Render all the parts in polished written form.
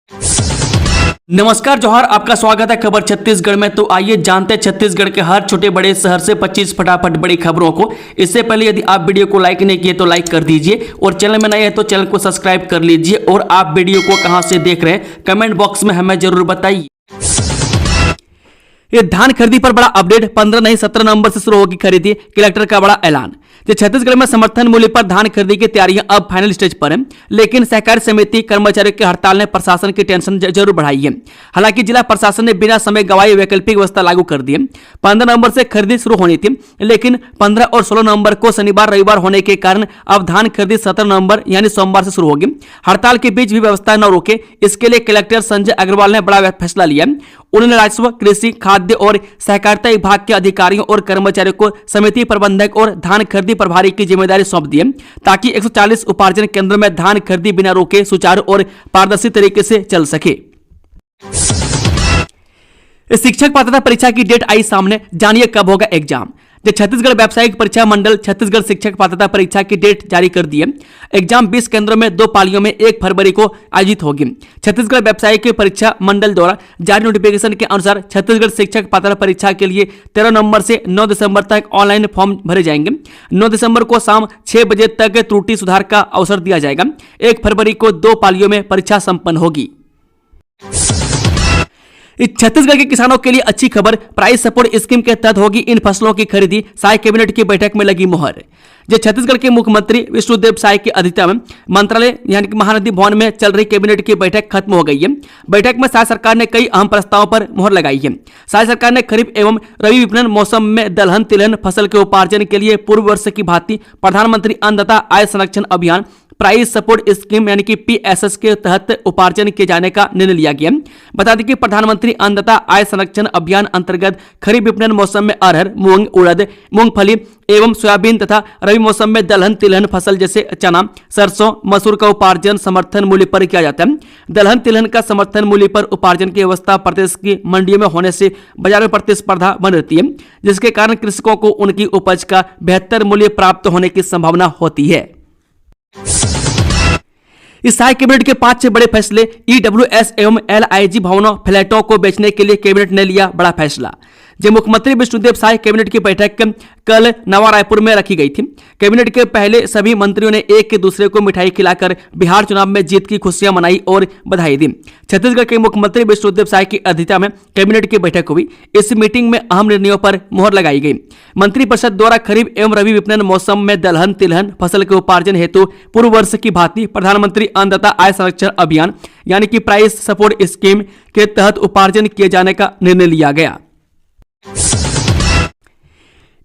नमस्कार जोहार, आपका स्वागत है खबर छत्तीसगढ़ में। तो आइए जानते हैं छत्तीसगढ़ के हर छोटे बड़े शहर से 25 फटाफट बड़ी खबरों को। इससे पहले यदि आप वीडियो को लाइक नहीं किए तो लाइक कर दीजिए और चैनल में नए हैं तो चैनल को सब्सक्राइब कर लीजिए। और आप वीडियो को कहां से देख रहे हैं कमेंट बॉक्स में हमें जरूर बताइए। ये धान खरीदी पर बड़ा अपडेट, 15 नहीं 17 नवंबर से शुरू होगी खरीदी, कलेक्टर का बड़ा ऐलान। छत्तीसगढ़ में समर्थन मूल्य पर धान खरीदी की तैयारियां अब फाइनल स्टेज पर हैं, लेकिन सहकारी समिति कर्मचारियों की हड़ताल ने प्रशासन की टेंशन जरूर बढ़ाई है। हालांकि जिला प्रशासन ने बिना समय गवाए वैकल्पिक व्यवस्था लागू कर दी है। 15 नवंबर से खरीदी शुरू होनी थी, लेकिन 15 और 16 नवंबर को शनिवार रविवार होने के कारण अब धान खरीदी 17 नवंबर यानी सोमवार से शुरू होगी। हड़ताल के बीच भी व्यवस्था न रोके, इसके लिए कलेक्टर संजय अग्रवाल ने बड़ा फैसला लिया। उन्होंने राजस्व, कृषि, खाद्य और सहकारिता विभाग के अधिकारियों और कर्मचारियों को समिति प्रबंधक और धान खरीदी प्रभारी की जिम्मेदारी सौंप दी है, ताकि 140 उपार्जन केंद्र में धान खरीदी बिना रोके सुचारू और पारदर्शी तरीके से चल सके। शिक्षक पात्रता परीक्षा की डेट आई सामने, जानिए कब होगा एग्जाम। छत्तीसगढ़ व्यावसायिक परीक्षा मंडल छत्तीसगढ़ शिक्षक पात्रता परीक्षा की डेट जारी कर दी है। एग्जाम 20 केंद्रों में 2 पालियों में 1 फरवरी को आयोजित होगी। छत्तीसगढ़ व्यावसायिक परीक्षा मंडल द्वारा जारी नोटिफिकेशन के अनुसार छत्तीसगढ़ शिक्षक पात्रता परीक्षा के लिए 13 नवंबर से 9 दिसंबर तक ऑनलाइन फॉर्म भरे जाएंगे। 9 दिसंबर को शाम 6 बजे तक त्रुटि सुधार का अवसर दिया जाएगा। 1 फरवरी को 2 पालियों में परीक्षा संपन्न होगी। छत्तीसगढ़ के किसानों के लिए अच्छी खबर, प्राइस सपोर्ट स्कीम के तहत होगी इन फसलों की खरीदी, साय कैबिनेट की बैठक में लगी मुहर। छत्तीसगढ़ के मुख्यमंत्री विष्णुदेव साय की अध्यक्षता में मंत्रालय यानी कि महानदी भवन में चल रही कैबिनेट की बैठक खत्म हो गई है। बैठक में साय सरकार ने कई अहम प्रस्तावों पर मुहर लगाई है। साय सरकार ने खरीफ एवं रबी विपणन मौसम में दलहन तिलहन फसल के उपार्जन के लिए पूर्व वर्ष की भांति प्रधानमंत्री अन्नदाता आय संरक्षण अभियान प्राइस सपोर्ट स्कीम यानी कि PSS के तहत उपार्जन किए जाने का निर्णय लिया गया। बता दें कि प्रधानमंत्री अन्नदाता आय संरक्षण अभियान अंतर्गत खरीफ विपणन मौसम में अरहर, मूंग, उड़द, मूंगफली एवं सोयाबीन तथा रबी मौसम में दलहन तिलहन फसल जैसे चना, सरसों, मसूर का उपार्जन समर्थन मूल्य पर किया जाता है। दलहन तिलहन का समर्थन मूल्य पर उपार्जन की व्यवस्था प्रदेश की मंडियों में होने से बाजार में प्रतिस्पर्धा बन रहती है, जिसके कारण कृषकों को उनकी उपज का बेहतर मूल्य प्राप्त होने की संभावना होती है। इस साय कैबिनेट के 5 बड़े फैसले, EWS एवं LIG भवनों फ्लैटों को बेचने के लिए कैबिनेट ने लिया बड़ा फैसला। मुख्यमंत्री विष्णुदेव साय कैबिनेट की बैठक कल नवा रायपुर में रखी गई थी। कैबिनेट के पहले सभी मंत्रियों ने एक के दूसरे को मिठाई खिलाकर बिहार चुनाव में जीत की खुशियां मनाई और बधाई दी। छत्तीसगढ़ के मुख्यमंत्री विष्णुदेव साय की अध्यक्षता में कैबिनेट की बैठक हुई। इस मीटिंग में अहम निर्णयों पर मुहर लगाई गई। मंत्रिपरिषद द्वारा खरीफ एवं रबी विपणन मौसम में दलहन तिलहन फसल के उपार्जन हेतु पूर्व वर्ष की भांति प्रधानमंत्री अन्नदाता आय संरक्षण अभियान यानी कि प्राइस सपोर्ट स्कीम के तहत उपार्जन किए जाने का निर्णय लिया गया।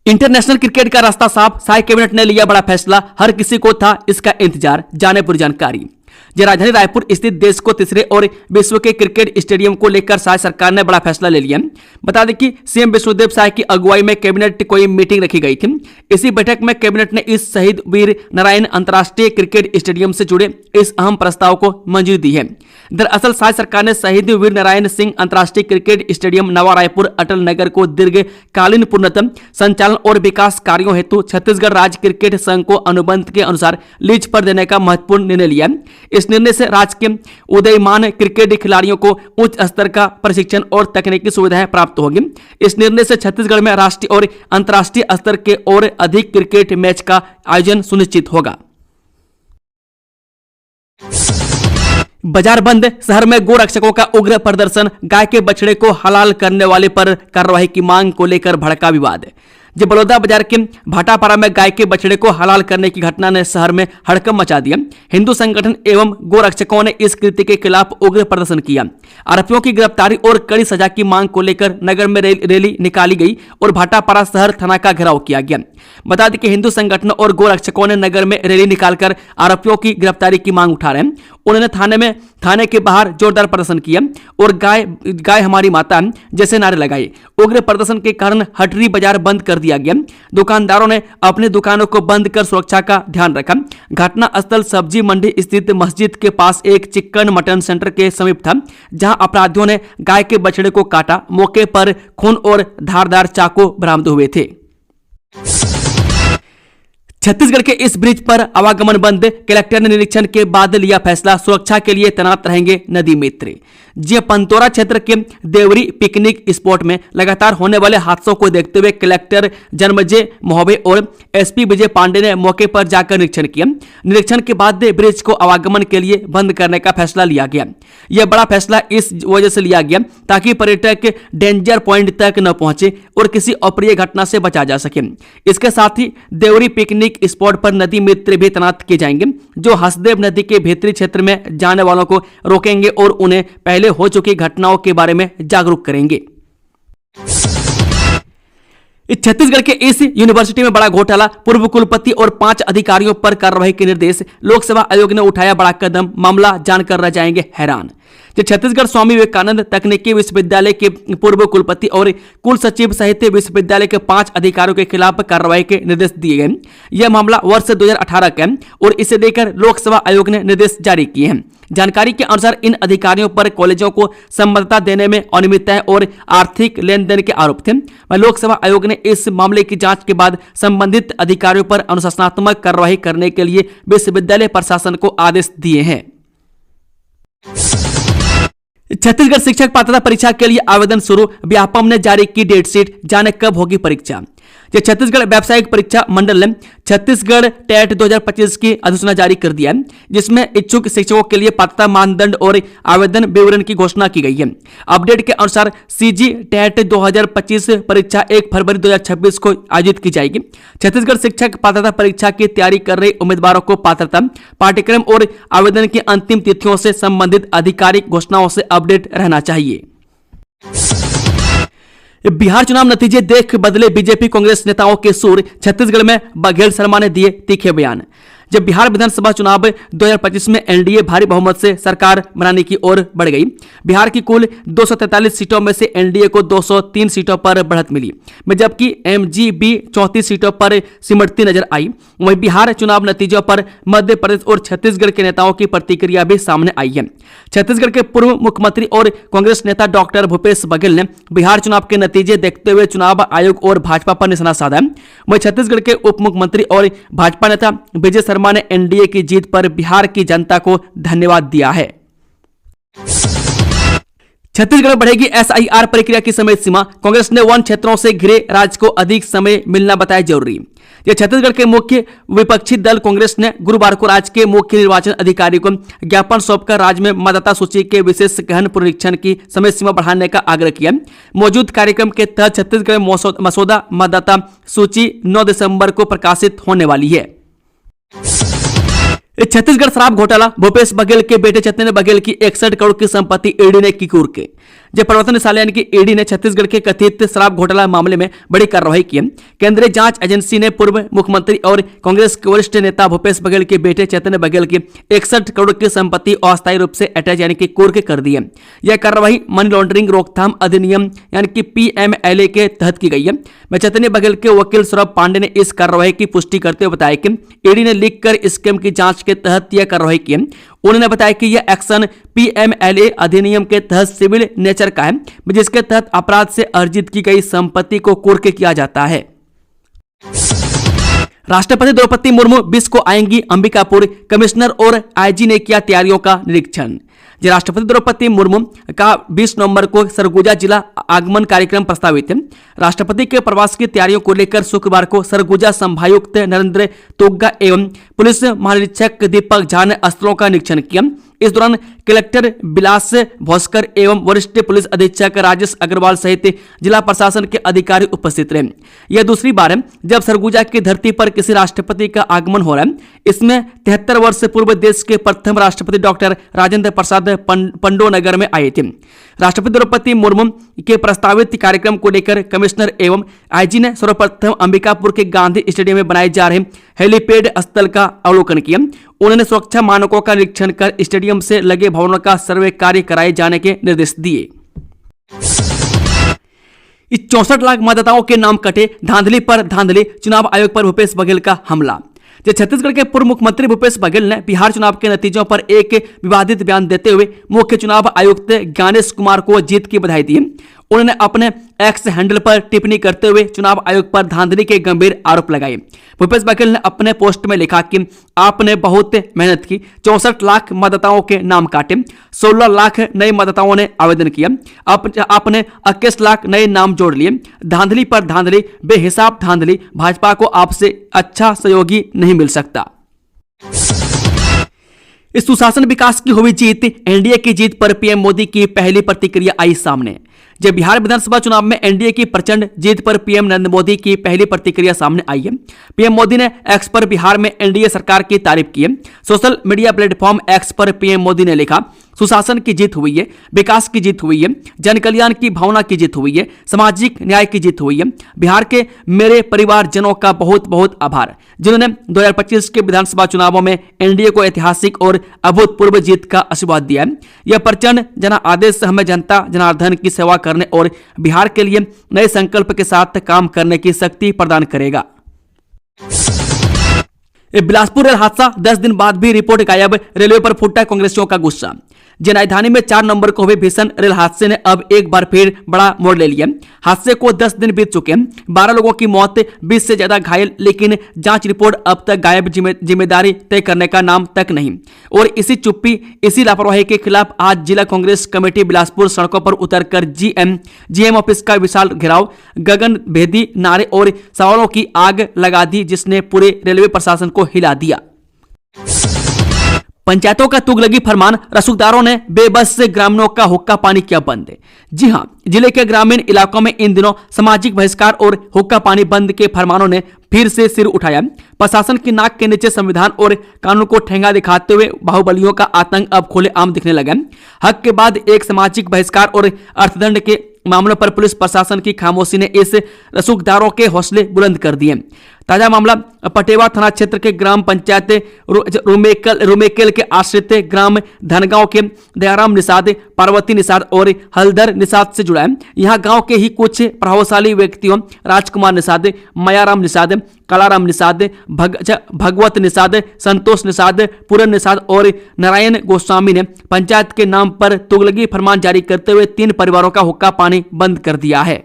इंटरनेशनल क्रिकेट का रास्ता साफ, साय कैबिनेट ने लिया बड़ा फैसला, हर किसी को था इसका इंतजार, जाने पूरी जानकारी। राजधानी रायपुर स्थित देश को तीसरे और विश्व के क्रिकेट स्टेडियम को लेकर साय सरकार ने बड़ा फैसला ले लिया। बता दें कि सीएम विष्णुदेव साय की अगुवाई में कैबिनेट कोई मीटिंग रखी गई थी। इसी बैठक में कैबिनेट ने इस शहीद वीर नारायण अंतर्राष्ट्रीय क्रिकेट स्टेडियम से जुड़े इस अहम प्रस्ताव को मंजूरी दी है। दरअसल साय सरकार ने शहीद वीर नारायण सिंह अंतर्राष्ट्रीय क्रिकेट स्टेडियम नवा रायपुर अटल नगर को दीर्घकालीन पूर्णतम संचालन और विकास कार्यों हेतु छत्तीसगढ़ राज्य क्रिकेट संघ को अनुबंध के अनुसार लीज पर देने का महत्वपूर्ण निर्णय लिया। इस निर्णय से राज्य के उदयमान क्रिकेट खिलाड़ियों को उच्च स्तर का प्रशिक्षण और तकनीकी सुविधाएं प्राप्त होगी। इस निर्णय से छत्तीसगढ़ में राष्ट्रीय और अंतर्राष्ट्रीय स्तर के और अधिक क्रिकेट मैच का आयोजन सुनिश्चित होगा। बाजार बंद, शहर में गोरक्षकों का उग्र प्रदर्शन, गाय के बछड़े को हलाल करने वाले पर कार्रवाई की मांग को लेकर भड़का विवाद। बलौदा बाजार के भाटापारा में गाय के बछड़े को हलाल करने की घटना ने शहर में हड़कंप मचा दिया। हिंदू संगठन एवं गोरक्षकों ने इस कृत्य के खिलाफ उग्र प्रदर्शन किया। आरोपियों की गिरफ्तारी और कड़ी सजा की मांग को लेकर नगर में रैली निकाली गई और भाटापारा शहर थाना का घेराव किया गया। बता दें कि हिंदू संगठनों और गोरक्षकों ने नगर में रैली निकालकर आरोपियों की गिरफ्तारी की मांग उठा रहे हैं। उन्होंने थाने के बाहर जोरदार प्रदर्शन किया और गाय हमारी माता जैसे नारे लगाए। उग्र प्रदर्शन के कारण हटरी बाजार बंद कर दिया गया। दुकानदारों ने अपनी दुकानों को बंद कर सुरक्षा का ध्यान रखा। घटना स्थल सब्जी मंडी स्थित मस्जिद के पास एक चिकन मटन सेंटर के समीप था, जहां अपराधियों ने गाय के बछड़े को काटा। मौके पर खून और धारदार चाकू बरामद हुए थे। छत्तीसगढ़ के इस ब्रिज पर आवागमन बंद, कलेक्टर ने निरीक्षण के बाद लिया फैसला, सुरक्षा के लिए तैनात रहेंगे नदी मित्र। जी पंतोरा क्षेत्र के देवरी पिकनिक स्पॉट में लगातार होने वाले हादसों को देखते हुए कलेक्टर जन्मजय मोहबे और एसपी विजय पांडे ने मौके पर जाकर निरीक्षण किया। निरीक्षण के बाद ब्रिज को आवागमन के लिए बंद करने का फैसला लिया गया। यह बड़ा फैसला इस वजह से लिया गया ताकि पर्यटक डेंजर पॉइंट तक न पहुंचे और किसी अप्रिय घटना से बचा जा सके। इसके साथ ही देवरी पिकनिक स्पॉट पर नदी मित्र भी तैनात किए जाएंगे, जो हसदेव नदी के भीतरी क्षेत्र में जाने वालों को रोकेंगे और उन्हें पहले हो चुकी घटनाओं के बारे में जागरूक करेंगे। छत्तीसगढ़ के इस यूनिवर्सिटी में बड़ा घोटाला, पूर्व कुलपति और 5 अधिकारियों पर कार्रवाई के निर्देश, लोकसेवा आयोग ने उठाया बड़ा कदम, मामला जानकर रह जाएंगे हैरान। छत्तीसगढ़ स्वामी विवेकानंद तकनीकी विश्वविद्यालय के पूर्व कुलपति और कुल सचिव सहित विश्वविद्यालय के 5 अधिकारियों के खिलाफ कार्रवाई के निर्देश दिए गए। यह मामला वर्ष 2018 का है और इसे लेकर लोक सेवा आयोग ने निर्देश जारी किए हैं। जानकारी के अनुसार इन अधिकारियों पर कॉलेजों को संबद्धता देने में अनियमितताएं और आर्थिक लेन देन के आरोप थे। लोक सेवा आयोग ने इस मामले की जांच के बाद संबंधित अधिकारियों पर अनुशासनात्मक कार्रवाई करने के लिए विश्वविद्यालय प्रशासन को आदेश दिए हैं। छत्तीसगढ़ शिक्षक पात्रता परीक्षा के लिए आवेदन शुरू, व्यापम ने जारी की डेट शीट, जाने कब होगी परीक्षा। छत्तीसगढ़ व्यावसायिक परीक्षा मंडल ने छत्तीसगढ़ टेट 2025 की अधिसूचना जारी कर दिया है, जिसमें इच्छुक शिक्षकों के लिए पात्रता मानदंड और आवेदन विवरण की घोषणा की गई है। अपडेट के अनुसार सीजी टेट 2025 परीक्षा 1 फरवरी 2026 को आयोजित की जाएगी। छत्तीसगढ़ शिक्षक पात्रता परीक्षा की तैयारी कर रहे उम्मीदवारों को पात्रता, पाठ्यक्रम और आवेदन की अंतिम तिथियों से संबंधित आधिकारिक घोषणाओं से अपडेट रहना चाहिए। बिहार चुनाव नतीजे देख बदले बीजेपी कांग्रेस नेताओं के सुर, छत्तीसगढ़ में बघेल शर्मा ने दिए तीखे बयान। जब बिहार विधानसभा चुनाव 2025 में एनडीए भारी बहुमत से सरकार बनाने की ओर बढ़ गई, बिहार की कुल 243 सीटों में से एनडीए को 203 सीटों पर बढ़त मिली, जबकि एमजीबी 34 सीटों पर सिमटती नजर आई। वहीं बिहार चुनाव नतीजों पर मध्य प्रदेश और छत्तीसगढ़ के नेताओं की प्रतिक्रिया भी सामने आई है। छत्तीसगढ़ के पूर्व मुख्यमंत्री और कांग्रेस नेता डॉक्टर भूपेश बघेल ने बिहार चुनाव के नतीजे देखते हुए चुनाव आयोग और भाजपा पर निशाना साधा। वहीं छत्तीसगढ़ के उप मुख्यमंत्री और भाजपा नेता विजय शर्मा ने एनडीए की जीत पर बिहार की जनता को धन्यवाद दिया है। छत्तीसगढ़ बढ़ेगी एसआईआर प्रक्रिया की समय सीमा, कांग्रेस ने वन क्षेत्रों से घिरे राज्य को अधिक समय मिलना बताया जरूरी। यह छत्तीसगढ़ के मुख्य विपक्षी दल कांग्रेस ने गुरुवार को राज्य के मुख्य निर्वाचन अधिकारी को ज्ञापन सौंपकर राज्य में मतदाता सूची के विशेष गहन पुनरीक्षण की समय सीमा बढ़ाने का आग्रह किया। मौजूद कार्यक्रम के तहत छत्तीसगढ़ में मसौदा मतदाता सूची 9 दिसंबर को प्रकाशित होने वाली है। छत्तीसगढ़ शराब घोटाला, भूपेश बघेल के बेटे चैतन्य बघेल की 61 करोड़ की संपत्ति ईडी ने की कुर्क। जब प्रवर्तन निदेशालय यानी कि ईडी ने छत्तीसगढ़ के कथित शराब घोटाला मामले में बड़ी कार्रवाई की। केंद्रीय जांच एजेंसी ने पूर्व मुख्यमंत्री और कांग्रेस के वरिष्ठ नेता भूपेश बघेल के बेटे चैतन्य बघेल की 61 करोड़ की संपत्ति अस्थायी रूप से अटैच यानी कि कुर्क कर दी है। यह कार्रवाई मनी लॉन्ड्रिंग रोकथाम अधिनियम यानी कि पीएमएलए के तहत की गई है। चैतन्य बघेल के वकील सौरभ पांडे ने इस कार्रवाई की पुष्टि करते हुए बताया कि ईडी ने लिख कर स्कैम की जांच के तहत यह कार्रवाई की। उन्होंने बताया कि यह एक्शन पीएमएलए अधिनियम के तहत सिविल नेचर का है, जिसके तहत अपराध से अर्जित की गई संपत्ति को कुर्क किया जाता है। राष्ट्रपति द्रौपदी मुर्मू 20 को आएंगी अंबिकापुर, कमिश्नर और आईजी ने किया तैयारियों का निरीक्षण। राष्ट्रपति द्रौपदी मुर्मू का 20 नवंबर को सरगुजा जिला आगमन कार्यक्रम प्रस्तावित है। राष्ट्रपति के प्रवास की तैयारियों को लेकर शुक्रवार को सरगुजा संभायुक्त नरेंद्र तोग्गा एवं पुलिस महानिरीक्षक दीपक झा ने स्थलों का निरीक्षण किया। इस दौरान कलेक्टर बिलास भोस्कर एवं वरिष्ठ पुलिस अधीक्षक राजेश अग्रवाल सहित जिला प्रशासन के अधिकारी उपस्थित रहे। यह दूसरी बार है जब सरगुजा की धरती पर किसी राष्ट्रपति का आगमन हो रहा है। इसमें 73 वर्ष पूर्व देश के प्रथम राष्ट्रपति डॉक्टर राजेंद्र प्रसाद पंडोनगर में आए थे। राष्ट्रपति द्रौपदी मुर्मू के प्रस्तावित कार्यक्रम को लेकर कमिश्नर एवं आईजी ने सर्वप्रथम अंबिकापुर के गांधी स्टेडियम में बनाए जा रहे हेलीपैड स्थल का अवलोकन किया। उन्होंने सुरक्षा मानकों का निरीक्षण कर स्टेडियम से लगे भवनों का सर्वे कार्य कराए जाने के निर्देश दिए। 64 लाख मतदाताओं के नाम कटे, धांधली पर धांधली, चुनाव आयोग पर भूपेश बघेल का हमला। जो छत्तीसगढ़ के पूर्व मुख्यमंत्री भूपेश बघेल ने बिहार चुनाव के नतीजों पर एक विवादित बयान देते हुए मुख्य चुनाव आयुक्त ज्ञानेश कुमार को जीत की बधाई दी। उन्होंने अपने एक्स हैंडल पर टिप्पणी करते हुए चुनाव आयोग पर धांधली के गंभीर आरोप लगाए। भूपेश बघेल ने अपने पोस्ट में लिखा कि आपने बहुत मेहनत की, 64 लाख मतदाताओं के नाम काटे, 16 लाख नए मतदाताओं ने आवेदन किया, आपने 21 लाख नए नाम जोड़ लिए। धांधली पर धांधली, बेहिसाब धांधली, भाजपा को आपसे अच्छा सहयोगी नहीं मिल सकता। इस सुशासन विकास की हुई जीत, एनडीए की जीत पर पीएम मोदी की पहली प्रतिक्रिया आई सामने। जब बिहार विधानसभा चुनाव में एनडीए की प्रचंड जीत पर पीएम नरेंद्र मोदी की पहली प्रतिक्रिया सामने आई है। पीएम मोदी ने एक्स पर बिहार में एनडीए सरकार की तारीफ की है। सोशल मीडिया प्लेटफॉर्म एक्स पर पीएम मोदी ने लिखा, सुशासन की जीत हुई है, विकास की जीत हुई है, जन कल्याण की भावना की जीत हुई है, सामाजिक न्याय की जीत हुई है। बिहार के मेरे परिवारजनों का बहुत बहुत आभार, जिन्होंने 2025 के विधानसभा चुनावों में एनडीए को ऐतिहासिक और अभूतपूर्व जीत का आशीर्वाद दिया है। यह प्रचंड जना आदेश हमें जनता जनार्दन की सेवा करने और बिहार के लिए नए संकल्प के साथ काम करने की शक्ति प्रदान करेगा। बिलासपुर रेल हादसा, 10 दिन बाद भी रिपोर्ट गायब, रेलवे पर फूटा कांग्रेसियों का गुस्सा। राजधानी में 4 नवंबर को हुए भीषण रेल हादसे ने अब एक बार फिर बड़ा मोड़ ले लिया। हादसे को 10 दिन बीत चुके हैं, 12 लोगों की मौत, 20 से ज्यादा घायल, लेकिन जांच रिपोर्ट अब तक गायब, जिम्मेदारी तय करने का नाम तक नहीं। और इसी चुप्पी, इसी लापरवाही के खिलाफ आज जिला कांग्रेस कमेटी बिलासपुर सड़कों पर उतरकर जीएम ऑफिस का विशाल घेराव, गगन भेदी नारे और सवालों की आग लगा दी, जिसने पूरे रेलवे प्रशासन को हिला दिया। पंचायतों का तुगलकी फरमान, रसूखदारों ने बेबस से ग्रामीणों का हुक्का पानी किया बंद। जी हां, जिले के ग्रामीण इलाकों में इन दिनों सामाजिक बहिष्कार और हुक्का पानी बंद के फरमानों ने फिर से सिर उठाया। प्रशासन की नाक के नीचे संविधान और कानून को ठेंगा दिखाते हुए बाहुबलियों का आतंक अब खुलेआम दिखने लगा। हक के बाद एक सामाजिक बहिष्कार और अर्थदंड के मामलों पर पुलिस प्रशासन की खामोशी ने इस रसूखदारों के हौसले बुलंद कर दिए। ताजा मामला पटेवा थाना क्षेत्र के ग्राम पंचायत रुमेकेल के आश्रित ग्राम धनगांव के दयाराम निषाद, पार्वती निषाद और हलधर निषाद से जुड़ा है। यहाँ गांव के ही कुछ प्रभावशाली व्यक्तियों राजकुमार निषाद, मयाराम निषाद, कलाराम निषाद, भगवत निषाद, संतोष निषाद, पूरन निषाद और नारायण गोस्वामी ने पंचायत के नाम पर तुगलकी फरमान जारी करते हुए 3 परिवारों का हुक्का पानी बंद कर दिया है।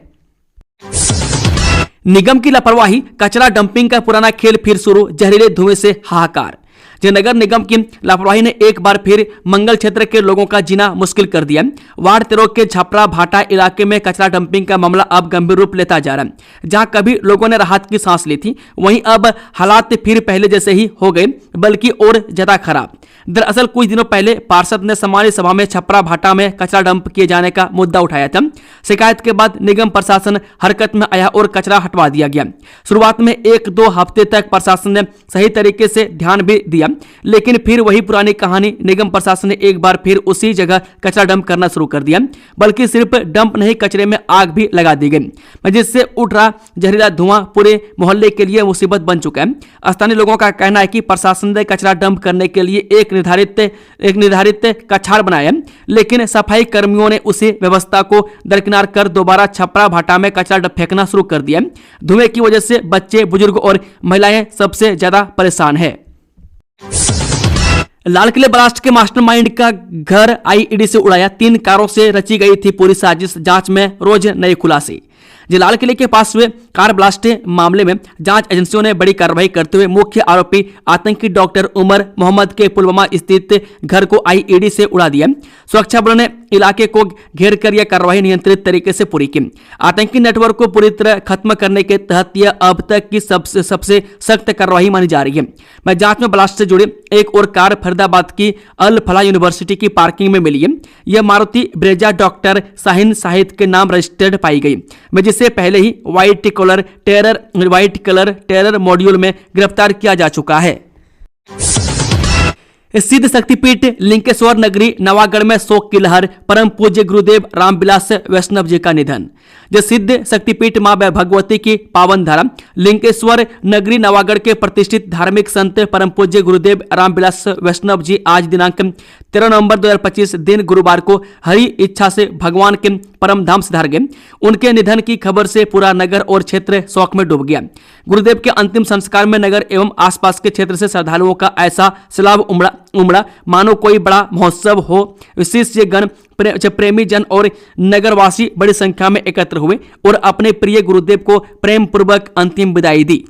निगम की लापरवाही, कचरा डंपिंग का पुराना खेल फिर शुरू, जहरीले धुएं से हाहाकार। नगर निगम की लापरवाही ने एक बार फिर मंगल क्षेत्र के लोगों का जीना मुश्किल कर दिया। वार्ड 13 के छपरा भाटा इलाके में कचरा डंपिंग का मामला अब गंभीर रूप लेता जा रहा है। जहां कभी लोगों ने राहत की सांस ली थी, वहीं अब हालात फिर पहले जैसे ही हो गए, बल्कि और ज्यादा खराब। दरअसल कुछ दिनों पहले पार्षद ने सामान्य सभा में छपरा भाटा में कचरा डंप किए जाने का मुद्दा उठाया था। शिकायत के बाद निगम प्रशासन हरकत में आया और कचरा हटवा दिया गया। शुरुआत में 1-2 हफ्ते तक प्रशासन ने सही तरीके से ध्यान भी दिया, लेकिन फिर वही पुरानी कहानी, निगम प्रशासन ने एक बार फिर उसी जगह कचरा डंप करना शुरू कर दिया। बल्कि सिर्फ डंप नहीं, कचरे में आग भी लगा दी गई, जिससे उठ रहा जहरीला धुआं पूरे मोहल्ले के लिए मुसीबत बन चुका है। स्थानीय लोगों का कहना है कि प्रशासन ने कचरा डंप करने के लिए एक निर्धारित कछाड़ बनाया, लेकिन सफाई कर्मियों ने उसी व्यवस्था को दरकिनार कर दोबारा छपरा भाटा में कचरा फेंकना शुरू कर दिया। धुएं की वजह से बच्चे, बुजुर्ग और महिलाएं सबसे ज्यादा परेशान है। लाल किले ब्लास्ट के मास्टरमाइंड का घर आईईडी से उड़ाया, 3 कारों से रची गई थी पूरी साजिश, जांच में रोज नए खुलासे। लाल किले के पास हुए कार ब्लास्ट मामले में जांच एजेंसियों ने बड़ी कार्रवाई करते हुए मुख्य आरोपी आतंकी डॉक्टर उमर मोहम्मद के पुलवामा स्थित घर को आईईडी से उड़ा दिया। सुरक्षा बलों ने इलाके को घेर कर यह कार्रवाई नियंत्रित तरीके से पूरी की। आतंकी नेटवर्क को पूरी तरह खत्म करने के तहत यह अब तक की सबसे सख्त कार्रवाई मानी जा रही है। जांच में ब्लास्ट से जुड़ी एक और कार फरीदाबाद की अल फलाह यूनिवर्सिटी की पार्किंग में मिली है। यह मारुति ब्रेजा डॉक्टर शाहीन शाहिद के नाम रजिस्टर्ड पाई गई, जिसे पहले ही व्हाइट कलर टेरर मॉड्यूल में गिरफ्तार किया जा चुका है। सिद्ध शक्तिपीठ लिंकेश्वर नगरी नवागढ़ में शोक की लहर, परम पूज्य गुरुदेव रामविलास वैष्णव जी का निधन। जो सिद्ध शक्तिपीठ मां भगवती की पावन धारा लिंकेश्वर नगरी नवागढ़ के प्रतिष्ठित धार्मिक संत परम पूज्य गुरुदेव रामविलास वैष्णव जी आज दिनांक 13 नवंबर 2025 दिन गुरुवार को हरी इच्छा से भगवान के परम धाम सिधार गए। उनके निधन की खबर से पूरा नगर और क्षेत्र शोक में डूब गया। गुरुदेव के अंतिम संस्कार में नगर एवं आसपास के क्षेत्र से श्रद्धालुओं का ऐसा सैलाब उमड़ा मानो कोई बड़ा महोत्सव हो। शिष्य गण, प्रेमी जन और नगरवासी बड़ी संख्या में एकत्र हुए और अपने प्रिय गुरुदेव को प्रेम पूर्वक अंतिम विदाई दी।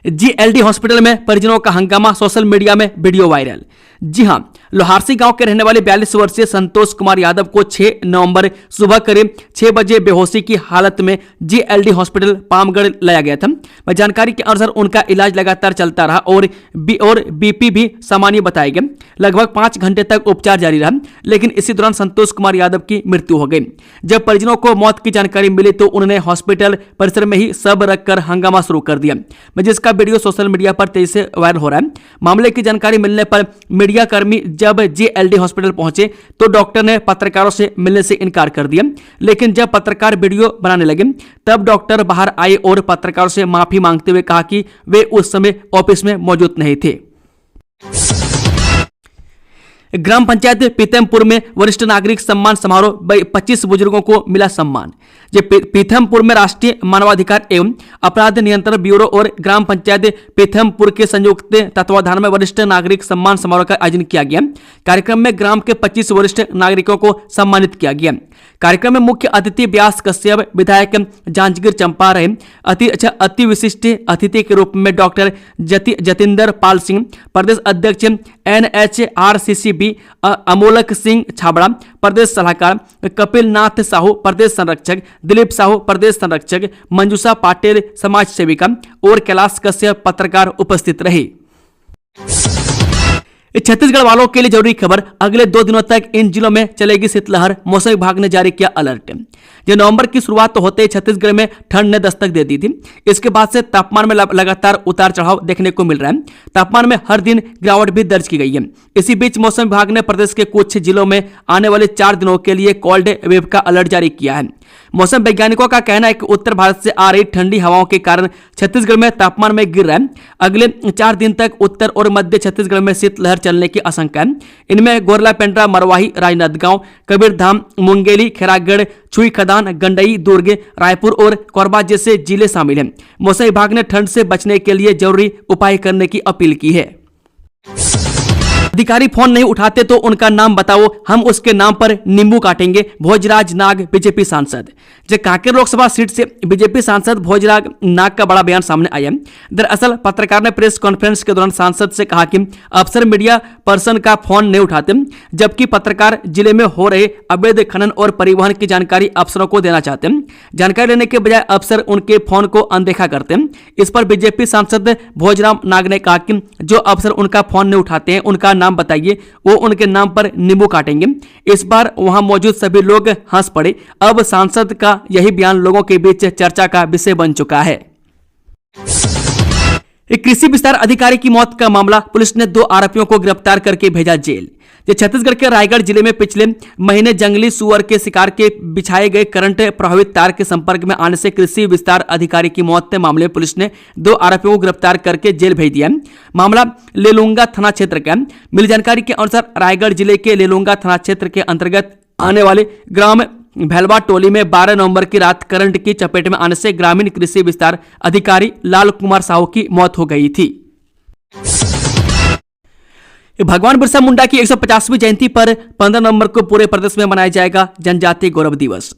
जीएलडी हॉस्पिटल में परिजनों का हंगामा, सोशल मीडिया में वीडियो वायरल। जी हां, लोहारसी गांव के रहने वाले 42 वर्षीय संतोष कुमार यादव को 6 नवंबर सुबह करीब 6 बजे बेहोशी की हालत में जीएलडी हॉस्पिटल पामगढ़ लाया गया था। जानकारी के अनुसार उनका इलाज लगातार चलता रहा और बीपी भी सामान्य बताया गया। लगभग 5 घंटे तक उपचार जारी रहा, लेकिन इसी दौरान संतोष कुमार यादव की मृत्यु हो गई। जब परिजनों को मौत की जानकारी मिली तो उन्होंने हॉस्पिटल परिसर में ही सब रखकर हंगामा शुरू कर दिया, जिसका वीडियो सोशल मीडिया पर तेजी से वायरल हो रहा है। मामले की जानकारी मिलने पर मीडिया कर्मी जब जीएलडी हॉस्पिटल पहुंचे तो डॉक्टर ने पत्रकारों से मिलने से इनकार कर दिया, लेकिन जब पत्रकार वीडियो बनाने लगे तब डॉक्टर बाहर आए और पत्रकारों से माफी मांगते हुए कहा कि वे उस समय ऑफिस में मौजूद नहीं थे। ग्राम पंचायत पीथमपुर में वरिष्ठ नागरिक सम्मान समारोह, 25 बुजुर्गों को मिला सम्मान। पीथमपुर में राष्ट्रीय मानवाधिकार एवं अपराध नियंत्रण ब्यूरो और ग्राम पंचायत पीथमपुर के संयुक्त तत्वाधान में वरिष्ठ नागरिक सम्मान समारोह का आयोजन किया गया। कार्यक्रम में ग्राम के 25 वरिष्ठ नागरिकों को सम्मानित किया गया। कार्यक्रम में मुख्य अतिथि व्यास कश्यप, विधायक जांजगीर चंपा रहे। अति विशिष्ट अतिथि के रूप में डॉक्टर जतिंदर पाल सिंह, प्रदेश अध्यक्ष NHRCCB, अमोलक सिंह छाबड़ा, प्रदेश सलाहकार, कपिल नाथ साहू, प्रदेश संरक्षक, दिलीप साहू, प्रदेश संरक्षक, मंजूषा पाटिल, समाज सेविका और कैलाश कश्यप पत्रकार उपस्थित रहे। छत्तीसगढ़ वालों के लिए जरूरी खबर, अगले 2 दिनों तक इन जिलों में चलेगी शीतलहर, मौसम विभाग ने जारी किया अलर्ट। नवंबर की शुरुआत तो होते ही छत्तीसगढ़ में ठंड ने दस्तक दे दी थी। इसके बाद से तापमान में लगातार उतार चढ़ाव देखने को मिल रहा है। तापमान में हर दिन गिरावट भी दर्ज की गई है। इसी बीच मौसम विभाग ने प्रदेश के कुछ जिलों में आने वाले 4 दिनों के लिए कोल्ड वेव का अलर्ट जारी किया है। मौसम वैज्ञानिकों का कहना है कि उत्तर भारत से आ रही ठंडी हवाओं के कारण छत्तीसगढ़ में तापमान में गिर रहा है। अगले 4 दिन तक उत्तर और मध्य छत्तीसगढ़ में शीतलहर चलने की आशंका है। इनमें गोरला पेंड्रा, मरवाही, राजनांदगांव, कबीरधाम, मुंगेली, खैरागढ़, छुई खदान, गंडई, दुर्ग, रायपुर और कोरबा जैसे जिले शामिल हैं। मौसम विभाग ने ठंड से बचने के लिए जरूरी उपाय करने की अपील की है। अधिकारी फोन नहीं उठाते तो उनका नाम बताओ, हम उसके नाम पर नींबू काटेंगे, भोजराज नाग बीजेपी सांसद। कांकेर लोकसभा सीट से बीजेपी सांसद भोजराज नाग का बड़ा बयान सामने आया। दरअसल पत्रकार ने प्रेस कॉन्फ्रेंस के दौरान सांसद से कहा कि अफसर मीडिया पर्सन का फोन नहीं उठाते, जबकि पत्रकार जिले में हो रहे अवैध खनन और परिवहन की जानकारी अफसरों को देना चाहते हैं। जानकारी लेने के बजाय अफसर उनके फोन को अनदेखा करते हैं। इस पर बीजेपी सांसद भोजराज नाग ने कहा कि जो अफसर उनका फोन नहीं उठाते हैं उनका नाम बताइए, वो उनके नाम पर नींबू काटेंगे। इस बार वहां मौजूद सभी लोग हंस पड़े। अब सांसद का यही बयान लोगों के बीच चर्चा का विषय बन चुका है। एक कृषि विस्तार अधिकारी की मौत का मामला, पुलिस ने 2 आरोपियों को गिरफ्तार करके भेजा जेल। छत्तीसगढ़ के रायगढ़ जिले में पिछले महीने जंगली सुअर के शिकार के बिछाए गए करंट प्रभावित तार के संपर्क में आने से कृषि विस्तार अधिकारी की मौत के मामले में पुलिस ने 2 आरोपियों को गिरफ्तार करके जेल भेज दिया। मामला लेलुंगा थाना क्षेत्र का। मिली जानकारी के अनुसार रायगढ़ जिले के लेलुंगा थाना क्षेत्र के अंतर्गत आने वाले ग्राम भैलवा टोली में 12 नवंबर की रात करंट की चपेट में आने से ग्रामीण कृषि विस्तार अधिकारी लाल कुमार साहू की मौत हो गई थी। भगवान बिरसा मुंडा की 150वीं जयंती पर 15 नवंबर को पूरे प्रदेश में मनाया जाएगा जनजातीय गौरव दिवस।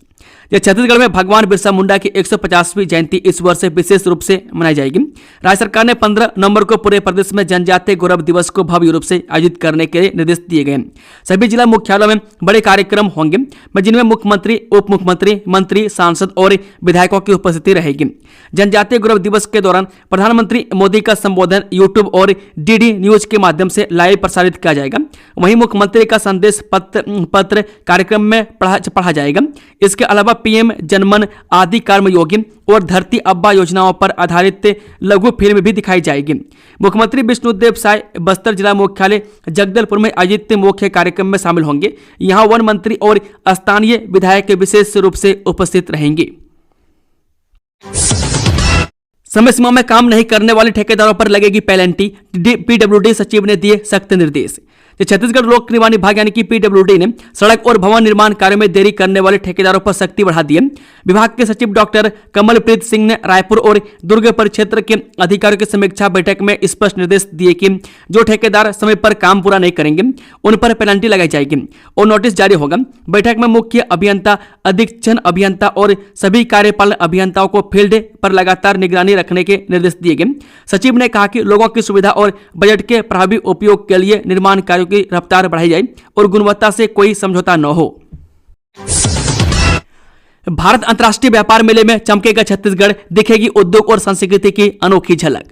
छत्तीसगढ़ में भगवान बिरसा मुंडा की 150वीं जयंती इस वर्ष विशेष रूप से मनाई जाएगी। राज्य सरकार ने 15 नवंबर को पूरे प्रदेश में जनजातीय गौरव दिवस को भव्य रूप से आयोजित करने के निर्देश दिए गए। सभी जिला मुख्यालयों में बड़े कार्यक्रम होंगे, जिनमें मुख्यमंत्री, उप मुख्यमंत्री, मंत्री, सांसद और विधायकों की उपस्थिति रहेगी। जनजातीय गौरव दिवस के दौरान प्रधानमंत्री मोदी का संबोधन यूट्यूब और डीडी न्यूज के माध्यम से लाइव प्रसारित किया जाएगा। वहीं मुख्यमंत्री का संदेश पत्र कार्यक्रम में पढ़ा जाएगा। इसके अलावा पीएम जनमन आदि कर्मयोगी और धरती अब्बा योजनाओं पर आधारित लघु फिल्म भी दिखाई जाएगी। मुख्यमंत्री विष्णुदेव साय बस्तर जिला मुख्यालय जगदलपुर में आयोजित मुख्य कार्यक्रम में शामिल होंगे। यहां वन मंत्री और स्थानीय विधायक विशेष रूप से उपस्थित रहेंगे। समय सीमा में काम नहीं करने वाले ठेकेदारों पर लगेगी पेनल्टी, पीडब्ल्यूडी सचिव ने दिए सख्त निर्देश। छत्तीसगढ़ लोक निर्माण विभाग यानी कि पीडब्ल्यूडी ने सड़क और भवन निर्माण कार्यों में देरी करने वाले ठेकेदारों पर सख्ती बढ़ा दी है। विभाग के सचिव डॉक्टर कमलप्रीत सिंह ने रायपुर और दुर्ग परिक्षेत्र के अधिकारियों की समीक्षा बैठक में स्पष्ट निर्देश दिए कि जो ठेकेदार समय पर काम पूरा नहीं करेंगे उन पर पेनल्टी लगाई जाएगी और नोटिस जारी होगा। बैठक में मुख्य अभियंता, अधीक्षण अभियंता और सभी कार्यपालन अभियंताओं को फील्ड पर लगातार निगरानी रखने के निर्देश दिए गए। सचिव ने कहा कि लोगों की सुविधा और बजट के प्रभावी उपयोग के लिए निर्माण कार्यों की रफ्तार बढ़ाई जाए और गुणवत्ता से कोई समझौता न हो। भारत अंतर्राष्ट्रीय व्यापार मेले में चमकेगा छत्तीसगढ़, दिखेगी उद्योग और संस्कृति की अनोखी झलक।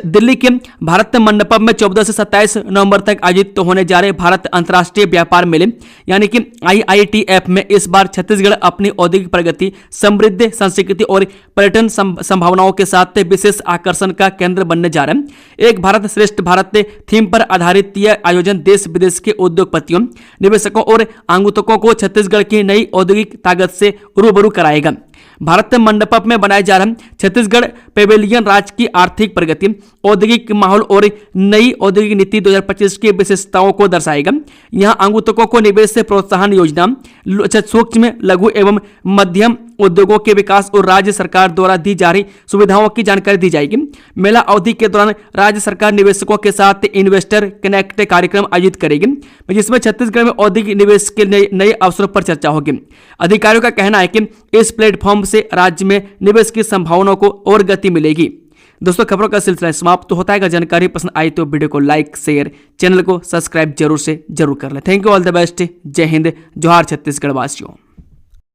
दिल्ली के भारत मंडपम में 14 से 27 नवंबर तक आयोजित होने जा रहे भारत अंतर्राष्ट्रीय व्यापार मेले यानी कि IITF में इस बार छत्तीसगढ़ अपनी औद्योगिक प्रगति, समृद्ध संस्कृति और पर्यटन संभावनाओं के साथ विशेष आकर्षण का केंद्र बनने जा रहा है। एक भारत श्रेष्ठ भारत थीम पर आधारित यह आयोजन देश विदेश के उद्योगपतियों, निवेशकों और आगंतुकों को छत्तीसगढ़ की नई औद्योगिक ताकत से रूबरू कराएगा। भारत मंडपम में बनाया जा रहा छत्तीसगढ़ पेवेलियन राज्य की आर्थिक प्रगति, औद्योगिक माहौल और नई औद्योगिक नीति 2025 की विशेषताओं को दर्शाएगा। यहां आगंतुकों को निवेश से प्रोत्साहन योजना, सूक्ष्म, लघु एवं मध्यम उद्योगों के विकास और राज्य सरकार द्वारा दी जा रही सुविधाओं की जानकारी दी जाएगी। मेला अवधि के दौरान राज्य सरकार निवेशकों के साथ इन्वेस्टर कनेक्ट कार्यक्रम आयोजित करेगी, जिसमें छत्तीसगढ़ में औद्योगिक निवेश के नए अवसरों पर चर्चा होगी। अधिकारियों का कहना है कि इस प्लेटफॉर्म से राज्य में निवेश की संभावनाओं को और गति मिलेगी। दोस्तों, खबरों का सिलसिला समाप्त होता है। अगर जानकारी पसंद आई तो वीडियो को लाइक, शेयर, चैनल को सब्सक्राइब जरूर कर लें। Thank you, all the best. जय हिंद, जोहार छत्तीसगढ़ वासियों।